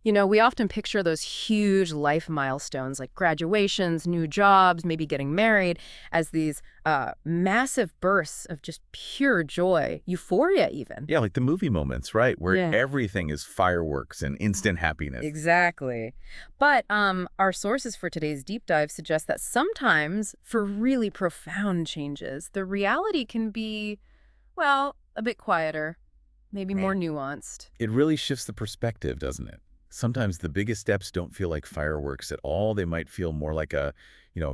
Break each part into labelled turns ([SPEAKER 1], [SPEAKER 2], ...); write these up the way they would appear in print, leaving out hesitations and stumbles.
[SPEAKER 1] You know, we often picture those huge life milestones like graduations, new jobs, maybe getting married as these massive bursts of just pure joy, euphoria even.
[SPEAKER 2] Yeah, like the movie moments, right? Where
[SPEAKER 1] Yeah.
[SPEAKER 2] everything is fireworks and instant happiness.
[SPEAKER 1] Exactly. But our sources for today's deep dive suggest that sometimes for really profound changes, the reality can be, well, a bit quieter, maybe more
[SPEAKER 2] Right.
[SPEAKER 1] nuanced.
[SPEAKER 2] It really shifts the perspective, doesn't it? Sometimes the biggest steps don't feel like fireworks at all. They might feel more like a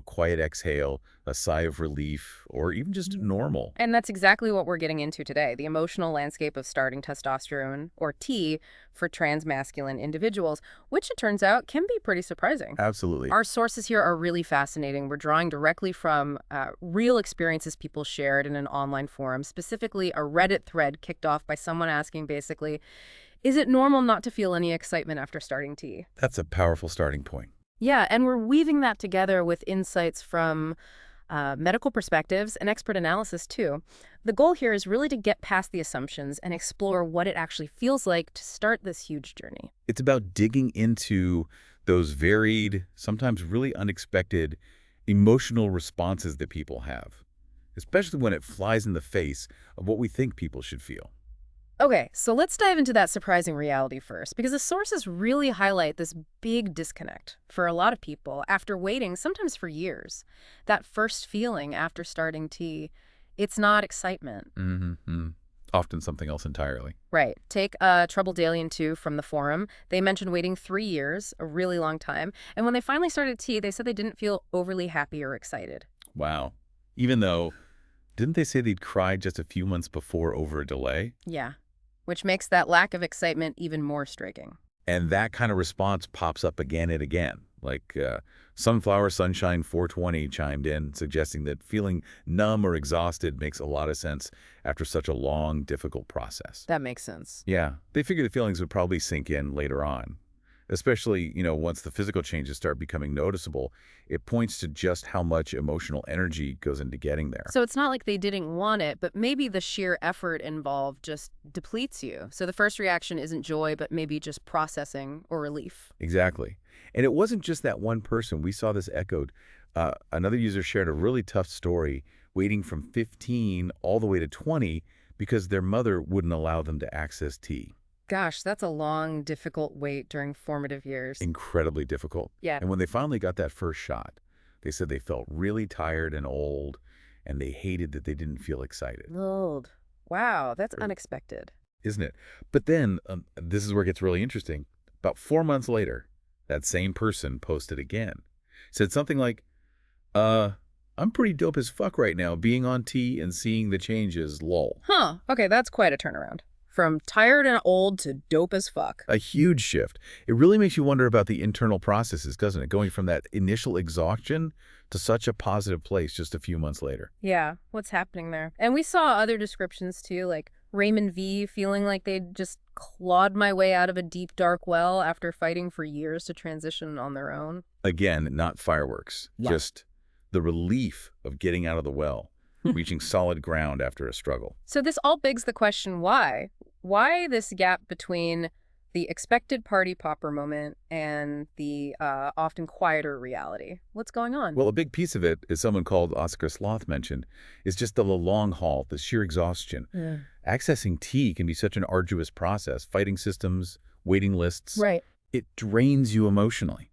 [SPEAKER 2] quiet exhale, a sigh of relief, or even just normal.
[SPEAKER 1] And that's exactly what we're getting into today, the emotional landscape of starting testosterone, or T, for transmasculine individuals, which it turns out can be pretty surprising.
[SPEAKER 2] Absolutely.
[SPEAKER 1] Our sources here are really fascinating. We're drawing directly from real experiences people shared in an online forum, specifically a Reddit thread kicked off by someone asking basically, is it normal not to feel any excitement after starting T?
[SPEAKER 2] That's a powerful starting point.
[SPEAKER 1] Yeah, and we're weaving that together with insights from medical perspectives and expert analysis, too. The goal here is really to get past the assumptions and explore what it actually feels like to start this huge journey.
[SPEAKER 2] It's about digging into those varied, sometimes really unexpected emotional responses that people have, especially when it flies in the face of what we think people should feel.
[SPEAKER 1] Okay, so let's dive into that surprising reality first, because the sources really highlight this big disconnect for a lot of people after waiting, sometimes for years. That first feeling after starting T, it's not excitement.
[SPEAKER 2] Mm-hmm. Often something else entirely.
[SPEAKER 1] Right. Take Trouble Dalian 2 from the forum. They mentioned waiting 3 years, a really long time. And when they finally started T, they said they didn't feel overly happy or excited.
[SPEAKER 2] Wow. Even though, didn't they say they'd cried just a few months before over a delay?
[SPEAKER 1] Yeah. Which makes that lack of excitement even more striking.
[SPEAKER 2] And that kind of response pops up again and again. Like Sunflower Sunshine 420 chimed in, suggesting that feeling numb or exhausted makes a lot of sense after such a long, difficult process.
[SPEAKER 1] That makes sense.
[SPEAKER 2] Yeah, they figured the feelings would probably sink in later on. Especially, once the physical changes start becoming noticeable, it points to just how much emotional energy goes into getting there.
[SPEAKER 1] So it's not like they didn't want it, but maybe the sheer effort involved just depletes you. So the first reaction isn't joy, but maybe just processing or relief.
[SPEAKER 2] Exactly. And it wasn't just that one person. We saw this echoed. Another user shared a really tough story, waiting from 15 all the way to 20 because their mother wouldn't allow them to access tea.
[SPEAKER 1] Gosh, that's a long, difficult wait during formative years.
[SPEAKER 2] Incredibly difficult.
[SPEAKER 1] Yeah.
[SPEAKER 2] And when they finally got that first shot, they said they felt really tired and old, and they hated that they didn't feel excited.
[SPEAKER 1] Old. Wow, that's
[SPEAKER 2] Or-
[SPEAKER 1] unexpected.
[SPEAKER 2] Isn't it? But then, this is where it gets really interesting. About 4 months later, that same person posted again. Said something like, I'm pretty dope as fuck right now, being on T and seeing the changes, lol.
[SPEAKER 1] Huh. Okay, that's quite a turnaround. From tired and old to dope as fuck.
[SPEAKER 2] A huge shift. It really makes you wonder about the internal processes, doesn't it? Going from that initial exhaustion to such a positive place just a few months later.
[SPEAKER 1] Yeah, what's happening there? And we saw other descriptions too, like Raymond V feeling like they'd just clawed my way out of a deep, dark well after fighting for years to transition on their own.
[SPEAKER 2] Again, not fireworks,
[SPEAKER 1] Yeah.
[SPEAKER 2] just the relief of getting out of the well, reaching solid ground after a struggle.
[SPEAKER 1] So this all begs the question, why? Why this gap between the expected party popper moment and the often quieter reality? What's going on?
[SPEAKER 2] Well, a big piece of it, as someone called Oscar Sloth mentioned, is just the long haul, the sheer exhaustion.
[SPEAKER 1] Yeah.
[SPEAKER 2] Accessing tea can be such an arduous process, fighting systems, waiting lists.
[SPEAKER 1] Right.
[SPEAKER 2] It drains you emotionally.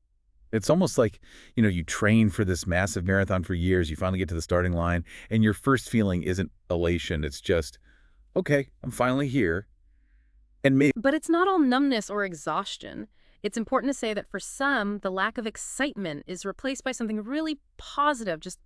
[SPEAKER 2] It's almost like, you train for this massive marathon for years, you finally get to the starting line, and your first feeling isn't elation. It's just, okay, I'm finally here. And maybe
[SPEAKER 1] But it's not all numbness or exhaustion. It's important to say that for some, the lack of excitement is replaced by something really positive, just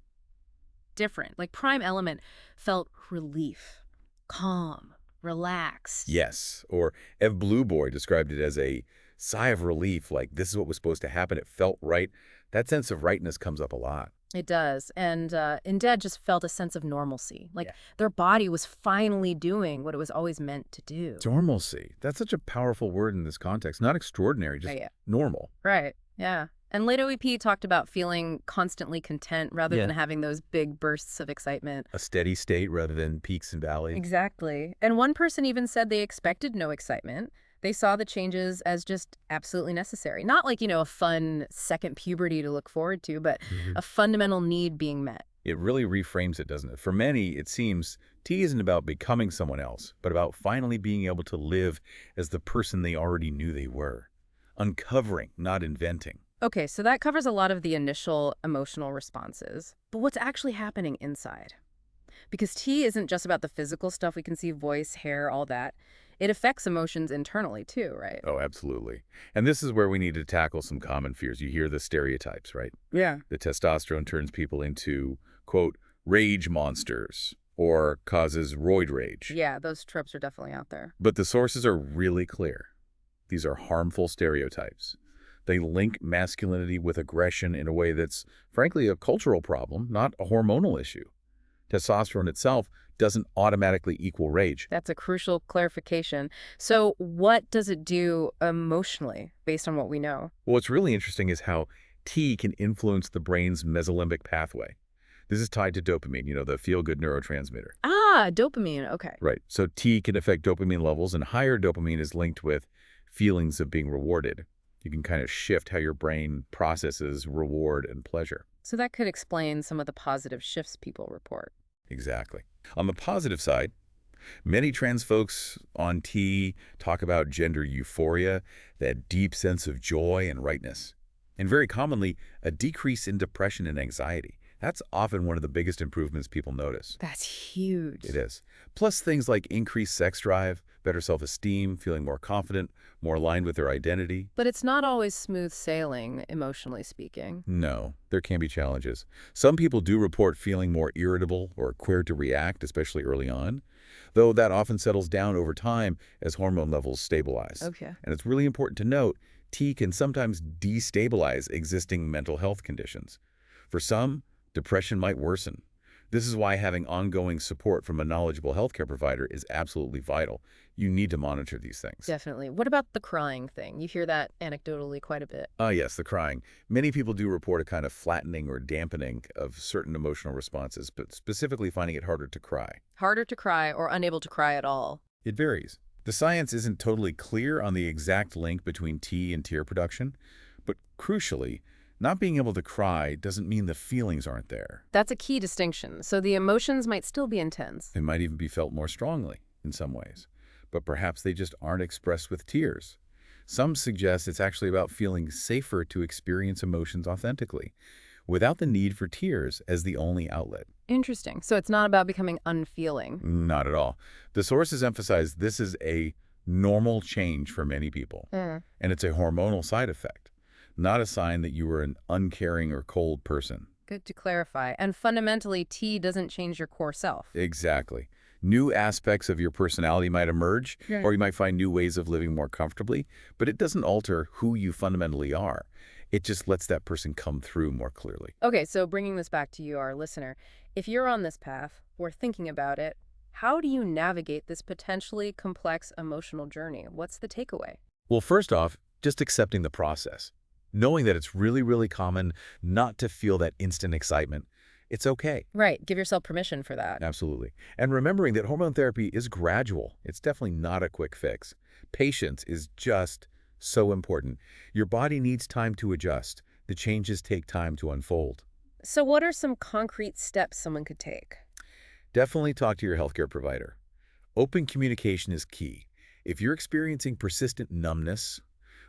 [SPEAKER 1] different. Like Prime Element felt relief, calm, relaxed.
[SPEAKER 2] yes. Or Ev Blue Boy described it as a sigh of relief, like this is what was supposed to happen. It felt right. That sense of rightness comes up a lot.
[SPEAKER 1] It does. And Inded just felt a sense of normalcy. Like
[SPEAKER 2] Yeah.
[SPEAKER 1] their body was finally doing what it was always meant to do.
[SPEAKER 2] Normalcy. That's such a powerful word in this context. Not extraordinary, just
[SPEAKER 1] Right, yeah.
[SPEAKER 2] normal.
[SPEAKER 1] Right. Yeah. And late OEP talked about feeling constantly content rather
[SPEAKER 2] Yeah.
[SPEAKER 1] than having those big bursts of excitement.
[SPEAKER 2] A steady state rather than peaks and valleys.
[SPEAKER 1] Exactly. And one person even said they expected no excitement. They saw the changes as just absolutely necessary. Not like, a fun second puberty to look forward to, but
[SPEAKER 2] Mhm.
[SPEAKER 1] a fundamental need being met.
[SPEAKER 2] It really reframes it, doesn't it? For many, it seems tea isn't about becoming someone else, but about finally being able to live as the person they already knew they were. Uncovering, not inventing.
[SPEAKER 1] Okay, so that covers a lot of the initial emotional responses. But what's actually happening inside? Because tea isn't just about the physical stuff we can see, voice, hair, all that. It affects emotions internally too, right?
[SPEAKER 2] Oh, absolutely. And this is where we need to tackle some common fears. You hear the stereotypes, right?
[SPEAKER 1] Yeah.
[SPEAKER 2] The testosterone turns people into, quote, rage monsters or causes roid rage.
[SPEAKER 1] Yeah, those tropes are definitely out there.
[SPEAKER 2] But the sources are really clear. These are harmful stereotypes. They link masculinity with aggression in a way that's, frankly, a cultural problem, not a hormonal issue. Testosterone itself doesn't automatically equal rage.
[SPEAKER 1] That's a crucial clarification. So what does it do emotionally based on what we know?
[SPEAKER 2] What's really interesting is how tea can influence the brain's mesolimbic pathway. This is tied to dopamine, the feel-good neurotransmitter.
[SPEAKER 1] Ah, dopamine. Okay.
[SPEAKER 2] Right. So tea can affect dopamine levels, and higher dopamine is linked with feelings of being rewarded. You can kind of shift how your brain processes reward and pleasure.
[SPEAKER 1] So that could explain some of the positive shifts people report.
[SPEAKER 2] Exactly. On the positive side, many trans folks on T talk about gender euphoria, that deep sense of joy and rightness, and very commonly, a decrease in depression and anxiety. That's often one of the biggest improvements people notice.
[SPEAKER 1] That's huge.
[SPEAKER 2] It is. Plus things like increased sex drive, better self-esteem, feeling more confident, more aligned with their identity.
[SPEAKER 1] But it's not always smooth sailing, emotionally speaking.
[SPEAKER 2] No, there can be challenges. Some people do report feeling more irritable or queer to react, especially early on, though that often settles down over time as hormone levels stabilize.
[SPEAKER 1] Okay.
[SPEAKER 2] And it's really important to note, T can sometimes destabilize existing mental health conditions. For some, depression might worsen. This is why having ongoing support from a knowledgeable healthcare provider is absolutely vital. You need to monitor these things.
[SPEAKER 1] Definitely. What about the crying thing? You hear that anecdotally quite a bit.
[SPEAKER 2] Ah, yes, the crying. Many people do report a kind of flattening or dampening of certain emotional responses, but specifically finding it harder to cry.
[SPEAKER 1] Harder to cry or unable to cry at all.
[SPEAKER 2] It varies. The science isn't totally clear on the exact link between T and tear production, but crucially, not being able to cry doesn't mean the feelings aren't there.
[SPEAKER 1] That's a key distinction. So the emotions might still be intense.
[SPEAKER 2] They might even be felt more strongly in some ways, but perhaps they just aren't expressed with tears. Some suggest it's actually about feeling safer to experience emotions authentically, without the need for tears as the only outlet.
[SPEAKER 1] Interesting. So it's not about becoming unfeeling.
[SPEAKER 2] Not at all. The sources emphasize this is a normal change for many people, and it's a hormonal side effect, not a sign that you were an uncaring or cold person.
[SPEAKER 1] Good to clarify. And fundamentally, tea doesn't change your core self.
[SPEAKER 2] Exactly. New aspects of your personality might emerge, or you might find new ways of living more comfortably, but it doesn't alter who you fundamentally are. It just lets that person come through more clearly.
[SPEAKER 1] Okay, so bringing this back to you, our listener, if you're on this path or thinking about it, how do you navigate this potentially complex emotional journey? What's the takeaway?
[SPEAKER 2] Well, first off, just accepting the process. Knowing that it's really, really common not to feel that instant excitement. It's okay.
[SPEAKER 1] Right. Give yourself permission for that.
[SPEAKER 2] Absolutely. And remembering that hormone therapy is gradual. It's definitely not a quick fix. Patience is just so important. Your body needs time to adjust. The changes take time to unfold.
[SPEAKER 1] So what are some concrete steps someone could take?
[SPEAKER 2] Definitely talk to your healthcare provider. Open communication is key. If you're experiencing persistent numbness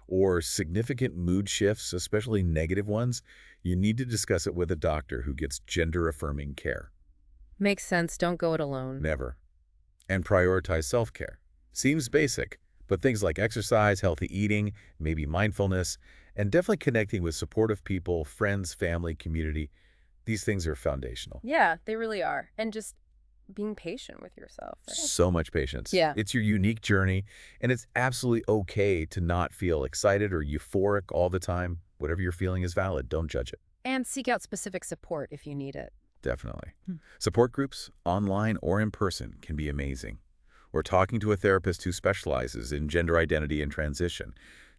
[SPEAKER 2] or significant mood shifts, especially negative ones, you need to discuss it with a doctor who gets gender-affirming care.
[SPEAKER 1] Makes sense. Don't go it alone.
[SPEAKER 2] Never. And prioritize self-care. Seems basic, but things like exercise, healthy eating, maybe mindfulness, and definitely connecting with supportive people, friends, family, community, these things are foundational.
[SPEAKER 1] Yeah, they really are. And just being patient with yourself, right?
[SPEAKER 2] So much patience.
[SPEAKER 1] Yeah.
[SPEAKER 2] It's your unique journey, and it's absolutely okay to not feel excited or euphoric all the time. Whatever you're feeling is valid. Don't judge it.
[SPEAKER 1] And seek out specific support if you need it.
[SPEAKER 2] Definitely. Support groups, online or in person, can be amazing. Or talking to a therapist who specializes in gender identity and transition.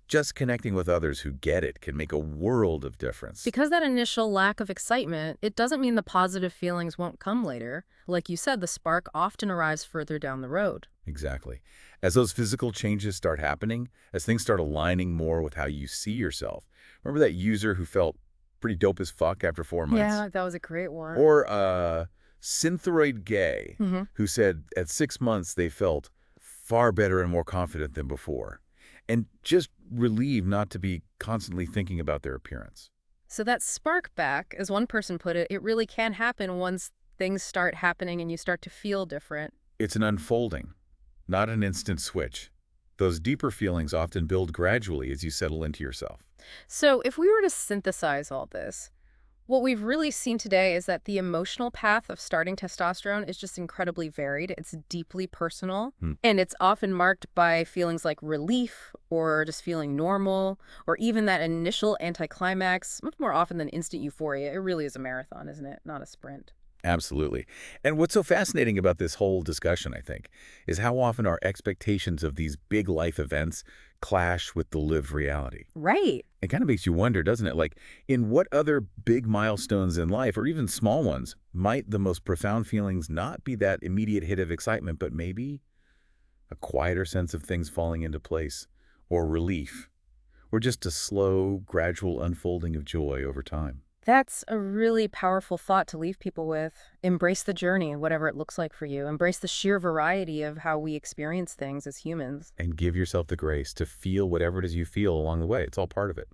[SPEAKER 2] Just connecting with others who get it can make a world of difference.
[SPEAKER 1] Because that initial lack of excitement, it doesn't mean the positive feelings won't come later. Like you said, the spark often arrives further down the road.
[SPEAKER 2] Exactly. As those physical changes start happening, as things start aligning more with how you see yourself. Remember that user who felt pretty dope as fuck after 4 months?
[SPEAKER 1] Yeah, that was a great one.
[SPEAKER 2] Or Synthroid Gay,
[SPEAKER 1] Hmm.
[SPEAKER 2] who said at 6 months they felt far better and more confident than before, and just relieved not to be constantly thinking about their appearance.
[SPEAKER 1] So that spark back, as one person put it really can happen once things start happening and you start to feel different.
[SPEAKER 2] It's an unfolding, not an instant switch. Those deeper feelings often build gradually as you settle into yourself.
[SPEAKER 1] So if we were to synthesize all this, what we've really seen today is that the emotional path of starting testosterone is just incredibly varied. It's deeply personal,
[SPEAKER 2] Hmm.
[SPEAKER 1] and it's often marked by feelings like relief or just feeling normal, or even that initial anticlimax, much more often than instant euphoria. It really is a marathon, isn't it? Not a sprint.
[SPEAKER 2] Absolutely. And what's so fascinating about this whole discussion, I think, is how often our expectations of these big life events clash with the lived reality.
[SPEAKER 1] Right.
[SPEAKER 2] It kind of makes you wonder, doesn't it? Like, in what other big milestones in life, or even small ones, might the most profound feelings not be that immediate hit of excitement, but maybe a quieter sense of things falling into place, or relief, or just a slow, gradual unfolding of joy over time?
[SPEAKER 1] That's a really powerful thought to leave people with. Embrace the journey, whatever it looks like for you. Embrace the sheer variety of how we experience things as humans.
[SPEAKER 2] And give yourself the grace to feel whatever it is you feel along the way. It's all part of it.